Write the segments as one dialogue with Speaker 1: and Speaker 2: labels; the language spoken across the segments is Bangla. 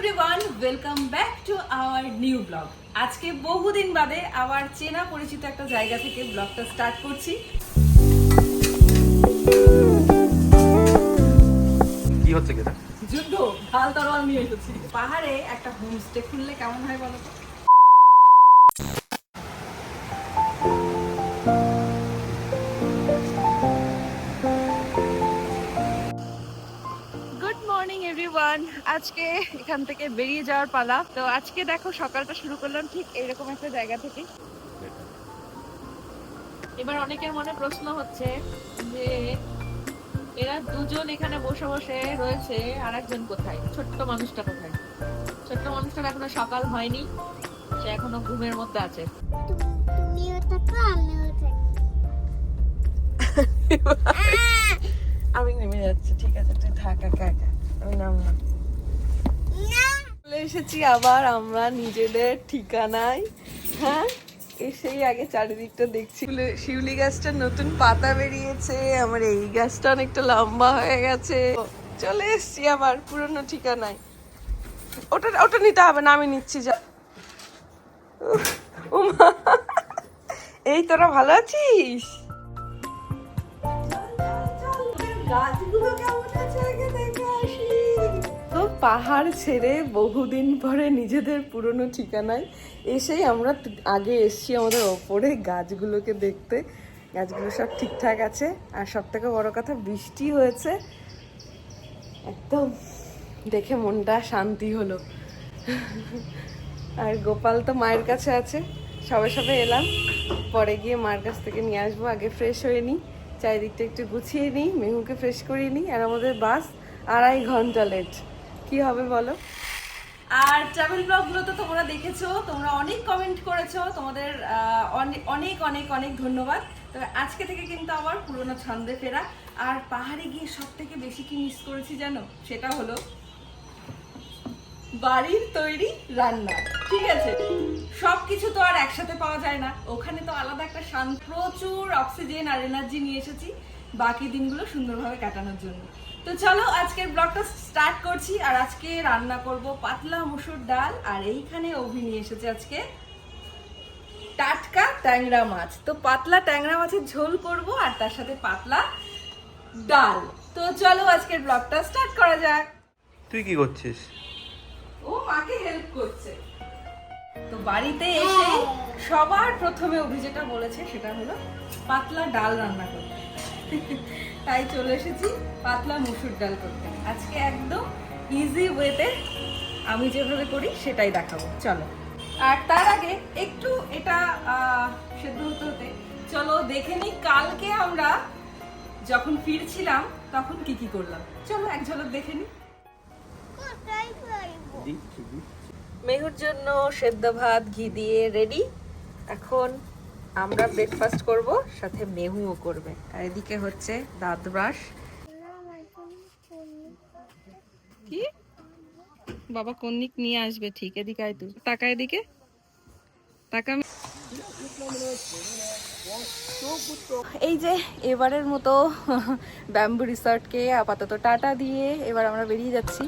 Speaker 1: Everyone, welcome back to our new blog. আজকে বহুদিন বাদে আবার চেনা পরিচিত একটা জায়গা থেকে ব্লগটা স্টার্ট করছি।
Speaker 2: কি হচ্ছে এটা?
Speaker 1: যুদ্ধ, ঢাল তরোয়াল নিয়ে এসেছি। পাহাড়ে একটা হোমস্টে খুললে কেমন হয় বলো তো? গুড মর্নিং এভরিওয়ান, আজকে এখান থেকে বেরিয়ে যাওয়ার পালা। তো আজকে দেখো সকালটা শুরু করলাম ঠিক এইরকম একটা জায়গা থেকে। এবার অনেকের মনে প্রশ্ন হচ্ছে যে এরা দুজন এখানে বসে বসে রয়েছে, আর একজন কোথায়? ছোট্ট মানুষটা কোথায়? ছোট্ট মানুষটার এখনো সকাল হয়নি, সে এখনো ঘুমের মধ্যে আছে।
Speaker 3: তুমিও থাকো আমিও থাকি।
Speaker 1: আমি নেমে যাচ্ছি, ঠিক আছে তুই থাক একা একা, আমি নামলাম। চলে এসেছি আবার আমরা নিজেদের ঠিকানায়। হ্যাঁ, এসেই আগে চারিদিকটা দেখছি। শিউলি গাছটার নতুন পাতা বেরিয়েছে, আমার এই গাছটা অনেকটা লম্বা হয়ে গেছে। চলে এসেছি আবার পুরনো ঠিকানায়। ওটা ওটা নিতে হবে না, আমি নিচ্ছি। যা উমা, এই তোরা ভালো আছিস? গাছগুলো কেমন আছে আগে দেখে আসি। তো পাহাড় ছেড়ে বহুদিন পরে নিজেদের পুরনো ঠিকানায় এসেই আমরা আগে এসছি আমাদের ওপরে গাছগুলোকে দেখতে। গাছগুলো সব ঠিকঠাক আছে, আর সব থেকে বড় কথা বৃষ্টি হয়েছে, একদম দেখে মনটা শান্তি হলো। আর গোপাল তো মায়ের কাছে আছে, সবে সবে এলাম, পরে গিয়ে মার কাছ থেকে নিয়ে আসবো। আগে ফ্রেশ হয়ে নিই, চারিদিকটা একটু গুছিয়ে নিই, মেহুকে ফ্রেশ করিয়ে নিই। আর আমাদের বাস 2.5 ঘন্টা লেট, কি হবে বলো? আর ট্রাভেল ব্লগগুলো তো তোমরা দেখেছো, তোমরা অনেক কমেন্ট করেছো, তোমাদের অনেক অনেক অনেক ধন্যবাদ। তো আজকে থেকে কিন্তু আবার পুরোনো ছন্দে ফেরা। আর পাহাড়ে গিয়ে সব থেকে বেশি কি মিস করেছি জানো? সেটা হলো বাড়ির তৈরি রান্না। ঠিক আছে, সবকিছু তো আর একসাথে পাওয়া যায় না, ওখানে তো আলাদা একটা শান্ত, প্রচুর অক্সিজেন আর এনার্জি নিয়ে এসেছি বাকি দিনগুলো সুন্দরভাবে কাটানোর জন্য। তো চলো আজকের ব্লগটা স্টার্ট করছি। আর আজকে রান্না করব পাতলা মসুর ডাল, আর এইখানে অভি নিয়ে এসেছে আজকে টাটকা ট্যাংরা মাছ। তো পাতলা ট্যাংরা মাছের ঝোল করব, আর তার সাথে পাতলা ডাল। তো চলো আজকের ব্লগটা স্টার্ট করা যাক।
Speaker 2: তুই কি করছিস?
Speaker 1: ও মাকে হেল্প করছে। তো বাড়িতে এসে সবার প্রথমে অভি যেটা বলেছে সেটা হলো পাতলা ডাল রান্না করতে। তাই চলে এসেছি পাতলা মসুর ডাল করতে। আজকে একদম ইজি ওয়েতে আমি যেভাবে করি সেটাই দেখাবো, চলো। আর তার আগে একটু এটা সেদ্ধ হতে হতে চলো দেখে নিই কালকে আমরা যখন ফিরছিলাম তখন কি কি করলাম। চলো এক ঝলক দেখে নিই।
Speaker 3: কোথায় পাইবো?
Speaker 1: মেহুর জন্য সেদ্ধ ভাত ঘি দিয়ে রেডি। এখন আমরা ব্রেকফাস্ট করব, সাথে মেহুও করবে। আর এদিকে হচ্ছে দাঁত ব্রাশ। কি বাবা কন্নিক নিয়ে আসবে, ঠিক? এদিকে আয় তুই, টাকা এদিকে টাকা। এই যে এবারের মতো ব্যাম্বু রিসর্টকে আপাতত টাটা দিয়ে এবার আমরা বেরিয়ে যাচ্ছি।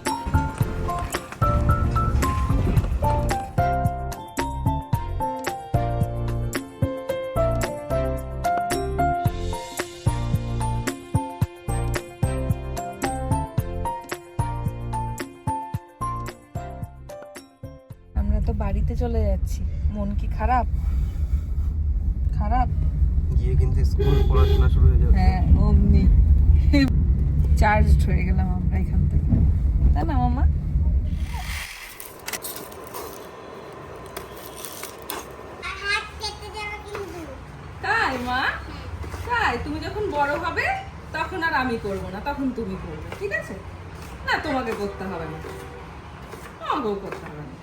Speaker 1: আমরা তো বাড়িতে চলে যাচ্ছি, মন কি খারাপ? খারাপ?
Speaker 2: গিয়ে কিন্তু স্কুল পড়াশোনা শুরু হয়ে যাবে।
Speaker 1: হ্যাঁ, অমনি চার্জ হয়ে গেলাম আমরা এখান থেকে, তাই না মামা?
Speaker 3: হাত কেটে যাবে কিন্তু।
Speaker 1: তাই মা, তাই তুমি যখন বড় হবে তখন আর আমি করব না, তখন তুমি করবে, ঠিক আছে? না তোমাকে করতে হবে না, আমাকেও করতে হবে না।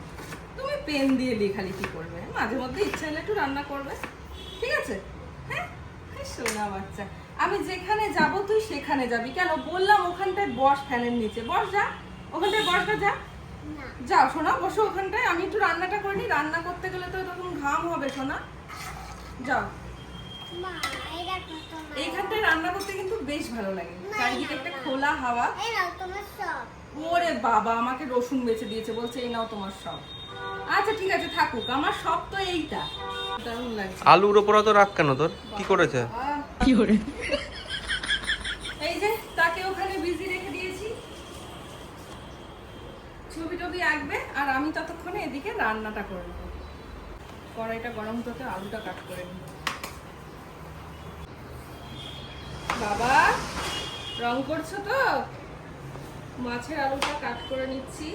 Speaker 1: তুমি পেন দিয়ে লেখালেখি করবে, মাঝে মধ্যে ইচ্ছা হলে একটু রান্না করবে, ঠিক আছে? হ্যাঁ, সোনা বাচ্চা। আমি যেখানে যাব তুই সেখানে যাবি কেন? বললাম ওখানটায় বস, ফ্যানের নিচে বস, যা ওখানটায় বসটা, যা
Speaker 3: না।
Speaker 1: যাও সোনা, বসো ওখানটায়। আমি একটু রান্নাটা করিনি, রান্না করতে গেলে তো তখন ঘাম হবে সোনা, যাও।
Speaker 3: মা, এই দেখো তোমার।
Speaker 1: এইখানটায় রান্না করতে কিন্তু বেশ ভালো লাগে, চারিদিকে একটা খোলা হাওয়া।
Speaker 3: এই নাও তোমার সব।
Speaker 1: ওরে বাবা, আমাকে রসুন বেচে দিয়েছে, বলছে এই নাও তোমার সব। আচ্ছা ঠিক আছে, থাকুক, আমার সব তো এইটা। দারুণ লাগছে।
Speaker 2: আলুর ওপর তো রাখ কেন তোর? কি করেছে?
Speaker 1: কি করে? এই যে তাকে ওখানে বিজি রেখে দিয়েছি, ছবি টবি আঁকবে, আর আমি ততক্ষণে এদিকে রান্নাটা করে নেবো। কড়াইটা গরম হতে আলুটা কাট করে নিই। বাবা রং করছো তো? মাছের আলুটা কাট করে নিচ্ছি।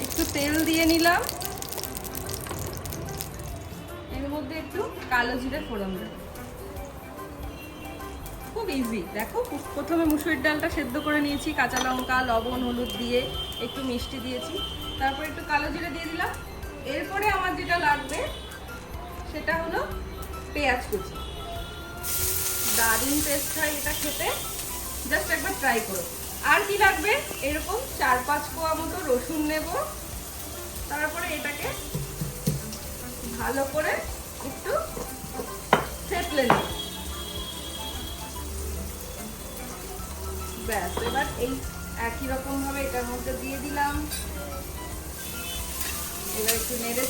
Speaker 1: একটু তেল দিয়ে নিলাম, এর মধ্যে একটু কালো জিরে ফোড়ন দেব। খুব ইজি, দেখো প্রথমে মুসুরির ডালটা সেদ্ধ করে নিয়েছি, কাঁচা লঙ্কা, লবণ, হলুদ দিয়ে একটু মিষ্টি দিয়েছি, তারপর একটু কালো জিরে দিয়ে দিলাম। এরপরে আমার যেটা লাগবে সেটা হলো পেঁয়াজ কুচি। দারুণ টেস্ট হয় এটা খেতে, জাস্ট একবার ট্রাই করো। আর কি লাগবে, এরকম 4-5 কোয়া মতো রসুন নেব, তারপরে এটাকে ভালো করে একটু থেতলে নেব। ব্যাস, এবার এই একই রকম ভাবে এটার মধ্যে দিয়ে দিলাম। এবার একটু নেড়ে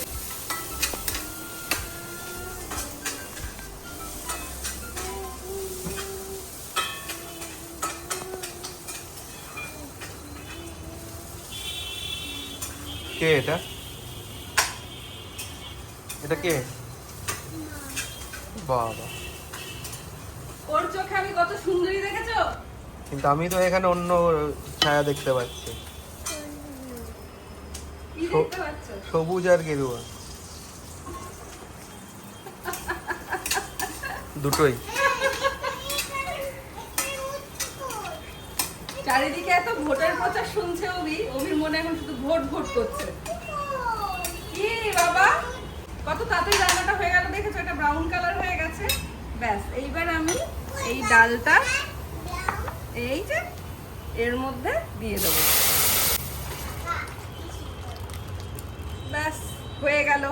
Speaker 2: কে এটা? এটা কে? বাবা,
Speaker 1: ওর চোখে আমি কত সুন্দরী দেখেছো?
Speaker 2: কিন্তু আমি তো এখানে অন্য ছায়া দেখতে পাচ্ছি,
Speaker 1: কি দেখতে পাচ্ছ?
Speaker 2: সবুজ আর গেরুয়া দুটোই।
Speaker 1: চারিদিকে এত ভোটের প্রচার শুনছে অভির মনে এখন শুধু ভোট ভোট করছে। কি বাবা, কত তাড়াতাড়ি রান্নাটা হয়ে গেল দেখেছো? এটা ব্রাউন কালার হয়ে গেছে। ব্যাস, এইবার আমি এই ডালটা এই যে এর মধ্যে দিয়ে দেবো। ব্যাস হয়ে গেল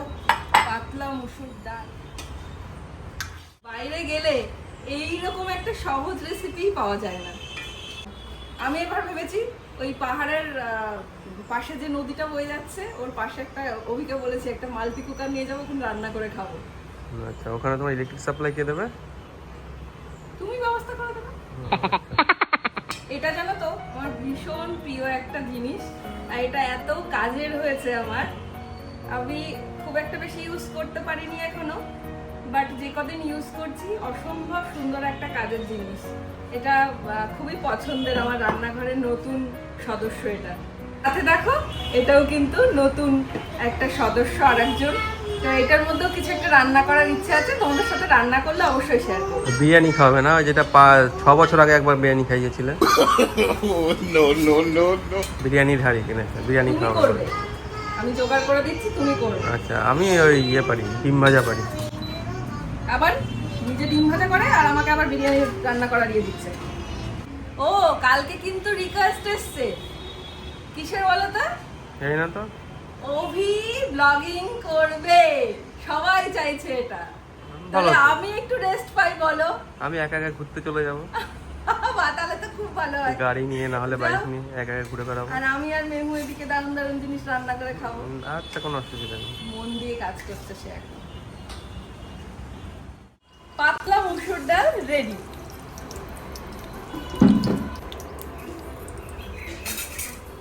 Speaker 1: পাতলা মুসুর ডাল। বাইরে গেলে এইরকম একটা সহজ রেসিপি পাওয়া যায় না। আমি এবার ভেবেছি ওই পাহাড়ের পাশে যে নদীটা বয়ে যাচ্ছে, ওর পাশে একটা, অভিকে বলেছি একটা মাল্টি কুকার নিয়ে যাবো, ওখানে রান্না করে খাবো।
Speaker 2: আচ্ছা, ওখানে তোমার ইলেকট্রিক সাপ্লাই কে দেবে?
Speaker 1: তুমি ব্যবস্থা করে দেবে। এটা জানো তো আমার ভীষণ প্রিয় একটা জিনিস, আর এটা এত কাজের হয়েছে আমার। আমি খুব একটা বেশি ইউজ করতে পারিনি এখনো, বাট যে কদিন ইউজ করছি অসম্ভব সুন্দর একটা কাজের জিনিস। এটা খুবই পছন্দের আমার রান্নাঘরের নতুন সদস্য এটা। সাথে দেখো এটাও কিন্তু নতুন একটা সদস্য আরেকজন। তো এটার মধ্যেও কিছু একটা রান্না করার ইচ্ছে আছে, তোমাদের সাথে রান্না করলে অবশ্যই শেয়ার করবো।
Speaker 2: বিরিয়ানি খাওয়াবে না? যেটা 6 বছর আগে একবার বিরিয়ানি খাইয়েছিলে। বিরিয়ানির হাড়ি কিনেছে, বিরিয়ানি
Speaker 1: তুমি
Speaker 2: খাওয়াবে।
Speaker 1: করবে, আমি জোগাড় করে দিচ্ছি, তুমি করবে।
Speaker 2: আচ্ছা, আমি ওই পারি, ডিম ভাজা পারি।
Speaker 1: আবার নিজে ডিম ভাজা করে আর আমাকে আবার বিরিয়ানি রান্না করা দিয়ে দিচ্ছে। ও কালকে কিন্তু রিকোয়েস্ট এসছে, কিসের বলো তো?
Speaker 2: জানি না তো।
Speaker 1: অভি ব্লগিং করবে, সবাই চাইছে এটা। তাহলে আমি একটু রেস্ট পাই বলো?
Speaker 2: আমি একা একা ঘুরতে চলে যাবো।
Speaker 1: বাহ, তাহলে তো খুব ভালো হয়।
Speaker 2: গাড়ি নিয়ে না হলে বাইক নিয়ে একা একা ঘুরে বেড়াবো।
Speaker 1: আর আমি আর মেমু এদিকে দারুণ দারুণ জিনিস রান্না করে খাবো।
Speaker 2: আচ্ছা, কোনো অসুবিধা নেই।
Speaker 1: মন দিয়ে কাজ করছে সে এখন। পাতলা মুসুর ডাল রেডি।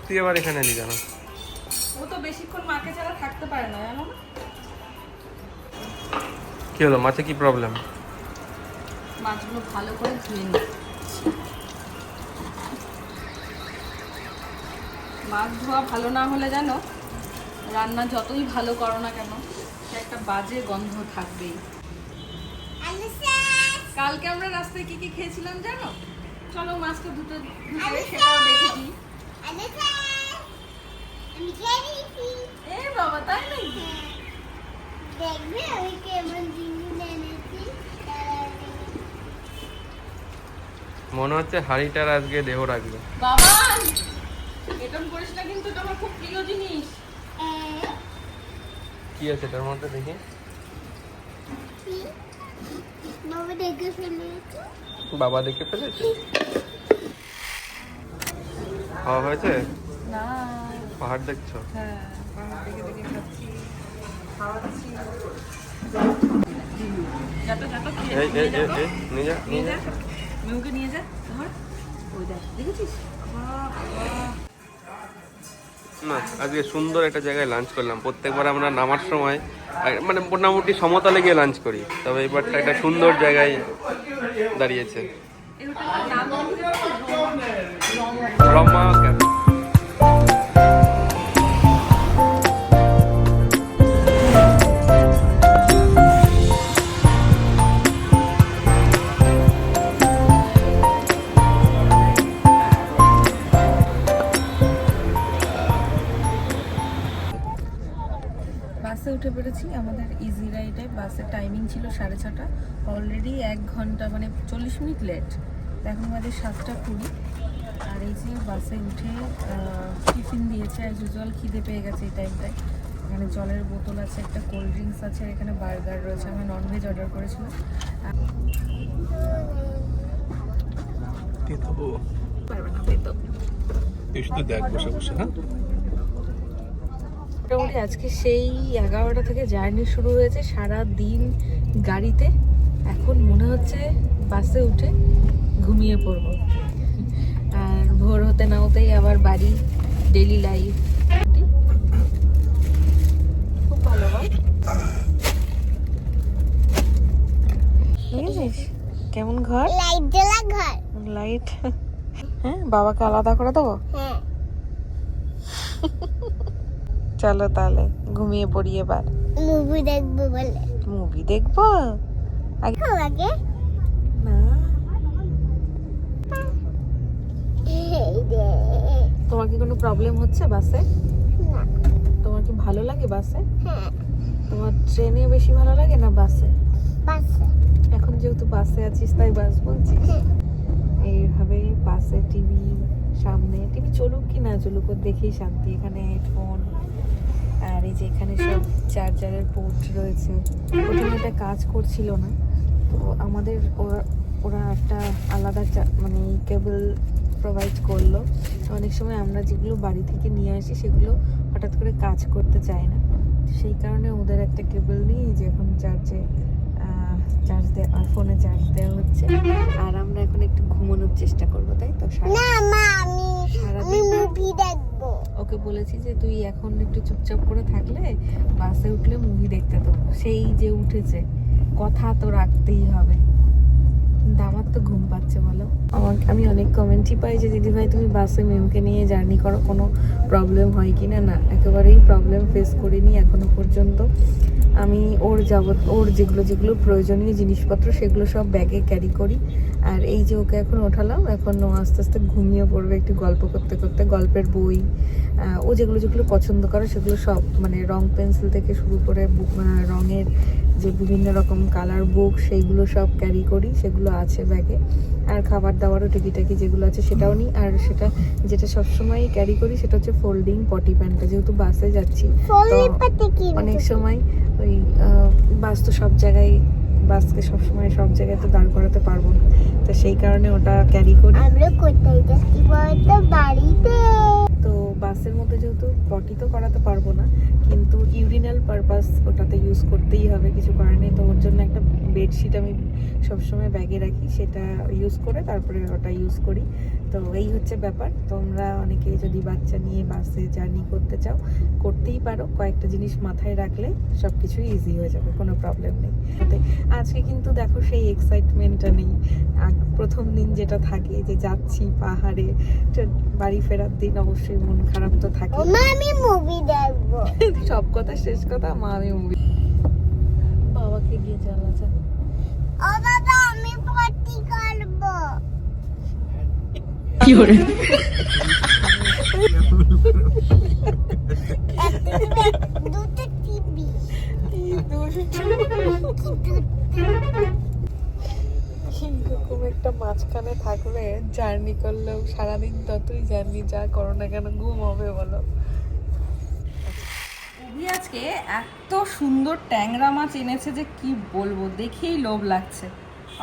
Speaker 2: তুই আবার এখানে এলি কেন?
Speaker 1: ও তো বেশিক্ষণ মাকে ছাড়া থাকতে পারে না, জানো না?
Speaker 2: কি হলো, মাছে কি প্রবলেম?
Speaker 1: মাছগুলো ভালো করে ধুয়ে নি। মাছ ধোয়া ভালো না হলে জানো, রান্না যতই ভালো করো না কেন সে একটা বাজে গন্ধ থাকবেই। কালকে আমরা রাস্তায় কি কি খেয়েছিলাম জানো? চলো মাছটা ধুতে সেটাও দেখেছি। এ বাবা, তাই নাকি?
Speaker 3: দেখবে আমি কেমন জিনিস এনেছি।
Speaker 2: মনে হচ্ছে হাঁড়িটার আজকে দেহ রাখবে।
Speaker 1: বাবা এরকম করিস না কিন্তু, এটা আমার খুব প্রিয় জিনিস।
Speaker 2: কি আছে এটার মধ্যে দেখি?
Speaker 3: বাবা দেখে ফেলেছে।
Speaker 2: বাবা দেখে ফেলেছে। খাওয়া হয়েছে?
Speaker 1: না।
Speaker 2: পাহাড় দেখছো?
Speaker 1: হ্যাঁ, পাহাড় দেখে দেখে খাচ্ছি, খাওয়াচ্ছি। যাতো যাতো,
Speaker 2: এই এই এই এই, নিয়ে যা
Speaker 1: নিয়ে যা, মেয়েকে নিয়ে যা। ধর, ওই দেখ, দেখেছিস?
Speaker 2: না, আজকে সুন্দর একটা জায়গায় লাঞ্চ করলাম। প্রত্যেকবার আমরা নামার সময় মানে মোটামুটি সমতলে গিয়ে লাঞ্চ করি, তবে এবারটা একটা সুন্দর জায়গায় দাঁড়িয়েছে।
Speaker 1: এই হোটেলটার নাম
Speaker 2: রমা ক্যাফে।
Speaker 1: বাসে উঠে পড়েছি। আমাদের ইজি রাইডে বাসের টাইমিং ছিল 6:30। অলরেডি 1 ঘন্টা মানে 40 মিনিট লেট। এখন বাজে 7:20। আর এই যে বাসে উঠে টিফিন দিয়েছে, অ্যাজ ইউজুয়াল খিদে পেয়ে গেছে এই টাইমটায়। এখানে জলের বোতল আছে, একটা কোল্ড ড্রিঙ্কস আছে, আর এখানে বার্গার রয়েছে। আমি ননভেজ অর্ডার করেছিলাম। পারবে না পেতো।
Speaker 2: দেখ বসে বসে। হ্যাঁ,
Speaker 1: মোটামুটি আজকে সেই 11টা থেকে জার্নি শুরু হয়েছে, সারা দিন গাড়িতে। এখন মনে হচ্ছে বাসে উঠে ঘুমিয়ে পড়ব, আর ভোর হতে না হতেই আবার বাড়ি, ডেলি লাইফ। খুব ভালো। বুঝেছিস কেমন ঘর?
Speaker 3: লাইট জ্বালা ঘর।
Speaker 1: লাইট। হ্যাঁ, বাবাকে আলাদা করে দেবো।
Speaker 3: হ্যাঁ,
Speaker 1: চলো তাহলে ঘুমিয়ে পড়ি এবার।
Speaker 3: মুভি দেখবো বলে।
Speaker 1: মুভি দেখবো আগে
Speaker 3: লাগে
Speaker 1: না।
Speaker 3: এই যে
Speaker 1: তোমার কি কোনো প্রবলেম হচ্ছে বাসে?
Speaker 3: না।
Speaker 1: তোমার কি ভালো লাগে বাসে?
Speaker 3: হ্যাঁ,
Speaker 1: তোমার ট্রেনে বেশি ভালো লাগে না বাসে?
Speaker 3: বাসে।
Speaker 1: এখন যেহেতু বাসে আছিস তাই বাস বলছিস।
Speaker 3: হ্যাঁ।
Speaker 1: এইভাবে বাসে টিভি সামনে, টিভি চলুক কি না চলুক ওর দেখেই শান্তি। এখানে হেডফোন, আর এই যে এখানে সব চার্জারের পোর্ট রয়েছে। প্রথমে এটা কাজ করছিল না, তো আমাদের ওরা একটা আলাদা মানে কেবল প্রোভাইড করলো। অনেক সময় আমরা যেগুলো বাড়ি থেকে নিয়ে আসি সেগুলো হঠাৎ করে কাজ করতে চায় না, সেই কারণে ওদের একটা কেবল নিয়ে যে এখন চার্জ দেওয়া, ফোনে চার্জ দেওয়া হচ্ছে। আর আমরা এখন একটু ঘুমানোর চেষ্টা করবো, তাই তো?
Speaker 3: না মা, আমি মুভি দেখবো।
Speaker 1: ওকে বলেছি যে তুই এখন একটু চুপচাপ করে থাকলে বাসে উঠলে মুভি দেখতে দেবো। সেই যে উঠেছে, কথা তো রাখতেই হবে। কিন্তু আমার তো ঘুম পাচ্ছে বলো। আমি অনেক কমেন্টই পাই যে দিদি ভাই তুমি বাসে মেমকে নিয়ে জার্নি করো, কোনো প্রবলেম হয় কি না। না, একেবারেই প্রবলেম ফেস করিনি এখনো পর্যন্ত। আমি ওর যেগুলো প্রয়োজনীয় জিনিসপত্র সেগুলো সব ব্যাগে ক্যারি করি। আর এই যে ওকে এখন ওঠালাম, এখন ও আস্তে আস্তে ঘুমিয়ে পড়বে একটু গল্প করতে করতে। গল্পের বই, ও যেগুলো পছন্দ করে সেগুলো সব, মানে রং পেন্সিল থেকে শুরু করে রঙের যে বিভিন্ন রকম কালার বুক, সেইগুলো সব ক্যারি করি, সেগুলো আছে ব্যাগে। আর খাবার দাবারও টিকিটাকি যেগুলো আছে সেটাও নিই। আর যেটা সবসময় ক্যারি করি সেটা হচ্ছে ফোল্ডিং পটি প্যান্টটা, যেহেতু বাসে যাচ্ছি অনেক সময় ওই বাস তো সব জায়গায়, বাসকে সবসময় সব জায়গায় তো দাঁড় করাতে পারবো না, তো সেই কারণে ওটা ক্যারি করি।
Speaker 3: আমরা কোথায় যাচ্ছি বলতো? বাড়িতে।
Speaker 1: তো বাসের মধ্যে যেহেতু পটি তো করাতে পারবো না, কিন্তু ইউরিনাল পারপাস ওটাতে ইউজ করতেই হবে, কিছু করার নেই। তো ওর জন্য একটা বেডশিট আমি সবসময় ব্যাগে রাখি, সেটা ইউজ করে তারপরে ওটা ইউজ করি। তো এই হচ্ছে ব্যাপার। তোমরা অনেকেই যদি বাচ্চা নিয়ে বাসে জার্নি করতে চাও, করতেই পারো। কয়েকটা জিনিস মাথায় রাখলে সব কিছুই ইজি হয়ে যাবে, কোনো প্রবলেম নেই। আজকে কিন্তু দেখো সেই এক্সাইটমেন্টটা নেই। প্রথম দিন যেটা থাকে যে যাচ্ছি পাহাড়ে, বাড়ি ফেরার দিন অবশ্যই মন খারাপ তো থাকে।
Speaker 3: আমি মুভি দেখবো।
Speaker 1: সব কথা শেষ কথা, মা আমি মুভি। বাবাকে গিয়ে জ্বালা যা।
Speaker 3: ও দাদা, আমি পটি করবো।
Speaker 1: কি করে?
Speaker 3: দুটো টিভি।
Speaker 1: এরকম একটা মাঝখানে থাকলে জার্নি করলেও সারাদিন ততই জার্নি যা করো না কেন ঘুম হবে বলো। অভি আজকে এত সুন্দর ট্যাংরা মাছ এনেছে যে কি বলবো, দেখেই লোভ লাগছে।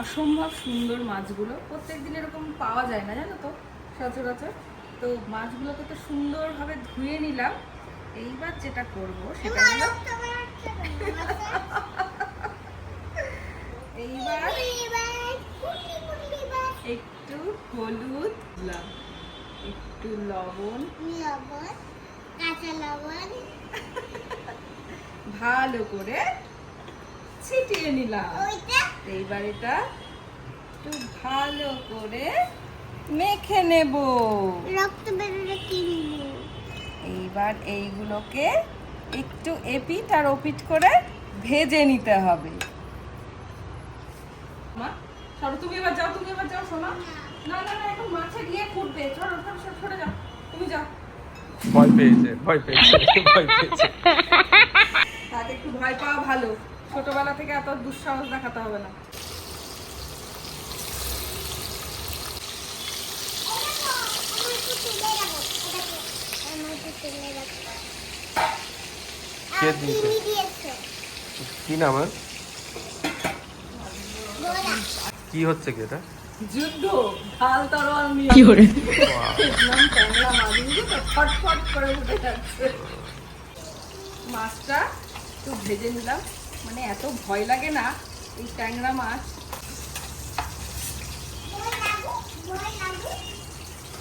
Speaker 1: অসম্ভব সুন্দর মাছগুলো, প্রত্যেকদিন এরকম পাওয়া যায় না জানো তো সচরাচর। তো মাছগুলোকে তো সুন্দরভাবে ধুয়ে নিলাম। এইবার যেটা করব সেটা হলো এইবার একটু হলুদ দিলাম, একটু লবণ,
Speaker 3: কাঁচা লবণ
Speaker 1: ভালো করে ছিটিয়ে নিলাম।
Speaker 3: ওইটা
Speaker 1: এইবার এটা একটু ভালো করে মেখে নেব।
Speaker 3: রক্ত বেরোলে কি নিব?
Speaker 1: এইবার এইগুলোকে একটু এপিট আর ওপিট করে ভেজে নিতে হবে। মা সরো, তুমি এবার যাও, তুমি এবার যাও সোনা। না না না, এখন মাছে গিয়ে ফুটবে। সরো সরো সরো, সরে যাও, তুমি যাও।
Speaker 2: ভয় পেয়েছে ভয় পেয়েছে ভয় পেয়েছে।
Speaker 1: তাকে একটু ভয় পাওয়া ভালো, ছোটবেলা থেকে এত দুঃসাহস দেখাতে হবে না।
Speaker 2: কে দিয়েছে? কি নাম আর? কি হচ্ছে কি এটা?
Speaker 1: যুদ্ধ ঢাল তরোয়াল নিয়ে কি করে নাম ট্যাংরা মাছ, বুঝলি তো, ফটফট করে উঠে যাচ্ছে। মাছটা একটু ভেজে নিলাম, মানে এত ভয় লাগে না এই ট্যাংরা মাছ।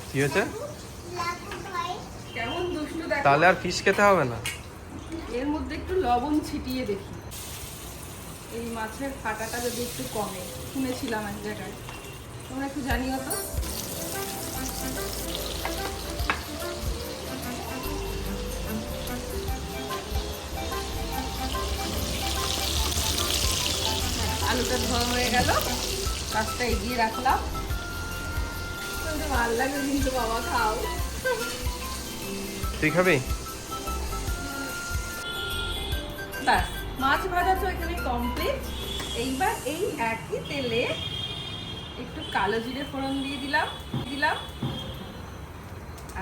Speaker 2: কি হয়েছে?
Speaker 1: কেমন দুষ্টু দেখো।
Speaker 2: তাহলে আর ফিশ খেতে হবে না।
Speaker 1: এর মধ্যে একটু লবণ ছিটিয়ে দেখি, এই মাছের ফাটাটা যদি একটু কমে। শুনেছিলাম এক জায়গায়, তোমরা একটু জানিও তো। আলুটা ধোয়া হয়ে গেল, কাজটা এগিয়ে রাখলাম। ভালো লাগে কিন্তু বাবা, খাও।
Speaker 2: তুই খাবি?
Speaker 1: ব্যাস, মাছ ভাজা তো এখানে কমপ্লিট। এইবার এই একই তেলে একটু কালো জিরে ফোড়ন দিয়ে দিলাম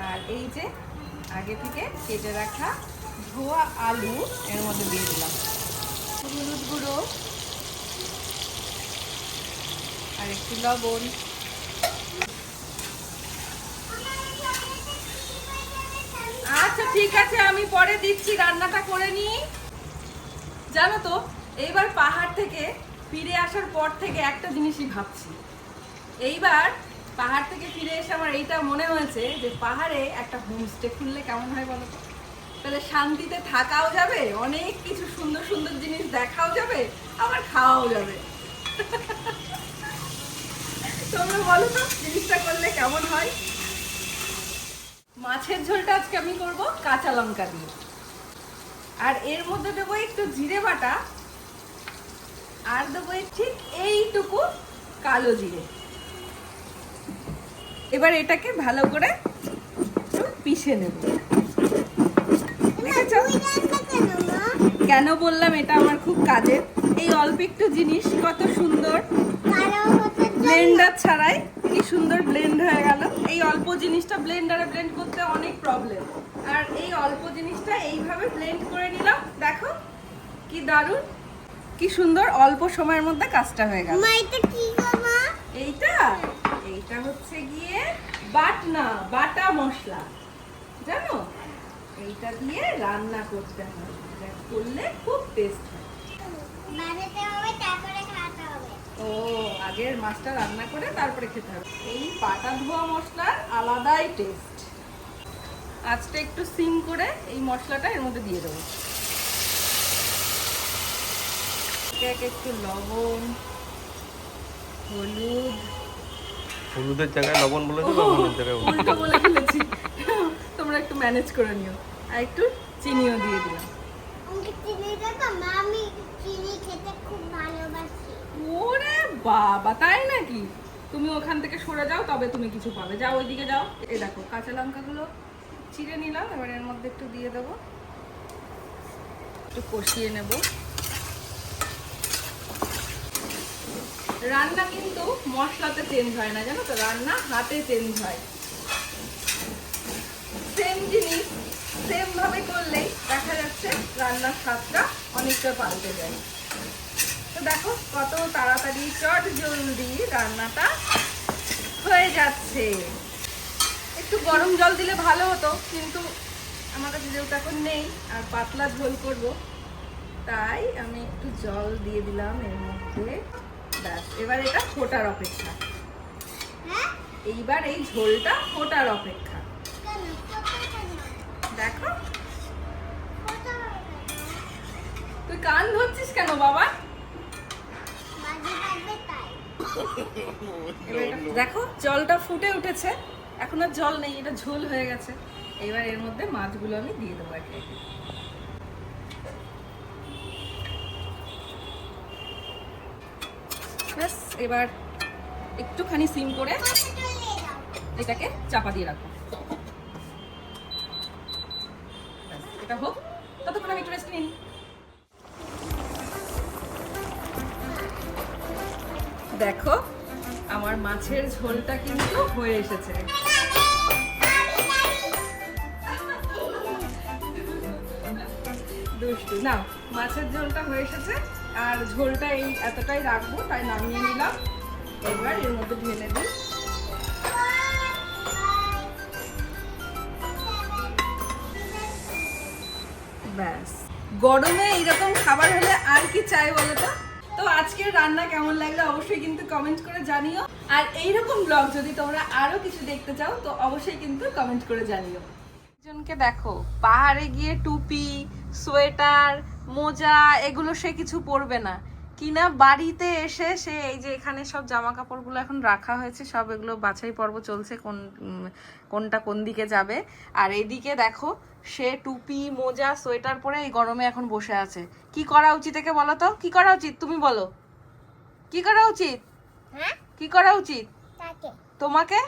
Speaker 1: আর এই যে আগে থেকে কেটে রাখা ধোয়া আলু এর মধ্যে দিয়ে দিলাম, হলুদ গুঁড়ো আর একটু লবণ। আচ্ছা ঠিক আছে, আমি পরে দিচ্ছি, রান্নাটা করে নিই। জানো তো, এইবার পাহাড় থেকে ফিরে আসার পর থেকে একটা জিনিসই ভাবছি। এইবার পাহাড় থেকে ফিরে এসে আমার এইটা মনে হয়েছে যে পাহাড়ে একটা হোমস্টে খুললে কেমন হয় বলো তো? তাহলে শান্তিতে থাকাও যাবে, অনেক কিছু সুন্দর সুন্দর জিনিস দেখাও যাবে, আবার খাওয়াও যাবে। তোমরা বলো তো জিনিসটা করলে কেমন হয়? মাছের ঝোলটা আজকে আমি করব কাঁচা লঙ্কা দিয়ে, আর এর মধ্যে দেবো একটু জিরে বাটা, আর দেবো ঠিক এইটুকু কালো জিরে। এবার এটাকে ভালো করে একটু পিষে নেব। দেখেছো কেন বললাম এটা আমার খুব কাজের? এই অল্প একটু জিনিস কত সুন্দর, ব্লেন্ডার ছাড়াই কি সুন্দর ব্লেন্ড হয়ে গেল। এই অল্প জিনিসটা ব্লেন্ডারে ব্লেন্ড করতে অনেক প্রবলেম, আর এই অল্প জিনিসটা এইভাবে ব্লেন্ড করে নিলাম। দেখো কি দারুণ, কি সুন্দর, অল্প সময়ের মধ্যে কাজটা হয়ে গেল। এইটা হচ্ছে গিয়ে বাটা মশলা, জানো, এইটা দিয়ে রান্না করতে হয়, এটা করলে খুব টেস্ট হয়। ও, আগের মাছটা রান্না করে তারপরে খেতে হবে। এই বাটা ধোয়া মশলার আলাদাই টেস্ট। আজকে একটু সিম করে এই মশলাটা এর মধ্যে দিয়ে দেবো। একটু লবণ,
Speaker 2: হলুদের জায়গায় লবণ বলেছো, লবণের জায়গায় হলুদ।
Speaker 1: উল্টো বলে ফেলেছি, তোমরা একটু ম্যানেজ করে নিও। আর একটু চিনিও দিয়ে দিলাম। ওরে বাবা, তাই নাকি? তুমি ওখান থেকে সরে যাও, তবে তুমি কিছু পাবে। যাও ওইদিকে যাও। এই দেখো কাঁচা লঙ্কাগুলো চিড়ে নিলাম, এবার এর মধ্যে একটু দিয়ে দেবো, একটু কষিয়ে নেব। রান্না কিন্তু মশলাতে চেঞ্জ হয় না, জানো তো, রান্না হাতে চেঞ্জ হয়। সেম জিনিস সেম ভাবে করলেই দেখা যাচ্ছে রান্নার স্বাদটা অনেকটা পাল্টে যায়। তো দেখো কত তাড়াতাড়ি চট জলদি রান্নাটা হয়ে যাচ্ছে। একটু গরম জল দিলে ভালো হতো, কিন্তু আমার কাছে যেহেতু এখন নেই আর পাতলা ঝোল করব, তাই আমি একটু জল দিয়ে দিলাম এর মধ্যে। ব্যাস, এবার এটা ফোটার অপেক্ষা। এইবার এই ঝোলটা ফোটার অপেক্ষা। দেখো, তুই কান ধরছিস কেন বাবা? এবার এটা দেখো, জলটা ফুটে উঠেছে, এখন আর জল নেই, এটা ঝোল হয়ে গেছে। এবার এর মধ্যে মাছগুলো আমি দিয়ে দেবো একে একে। ব্যাস, এবার একটুখানি সিম করে এটাকে চাপা দিয়ে রাখবো। ব্যাস, এটা হোক, ততক্ষণ আমি একটু রেস্ট নিই। দেখো, আমার মাছের ঝোলটা কিন্তু হয়ে এসেছে। দুষ্টু না, মাছের ঝোলটা হয়ে এসেছে আর ঝোলটা এই এতটাই রাখবো, তাই নামিয়ে নিলাম। এবার এর মধ্যে ঢেলে দিই। ব্যাস, গরমে এইরকম খাবার হলে আর কি চাই বলো তো? তো আজকের রান্না কেমন লাগলো অবশ্যই কিন্তু কমেন্ট করে জানিও। আর এইরকম ব্লগ যদি তোমরা আরো কিছু দেখতে চাও তো অবশ্যই কিন্তু কমেন্ট করে জানিও। একজনকে দেখো, পাহাড়ে গিয়ে টুপি, সোয়েটার, মোজা এগুলো সে কিছু পরবে না, কিনা বাড়িতে এসে সে এই যে এখানে সব জামা কাপড়গুলো এখন রাখা হয়েছে, সব এগুলো বাছাই পর্ব চলছে, কোনটা কোন দিকে যাবে। আর এইদিকে দেখো, সে টুপি, মোজা, সোয়েটার পরে এই গরমে এখন বসে আছে। কি করা উচিত একে বলো তো? কি করা উচিত তুমি বলো? কি করা উচিত? কি করা উচিত তোমাকে?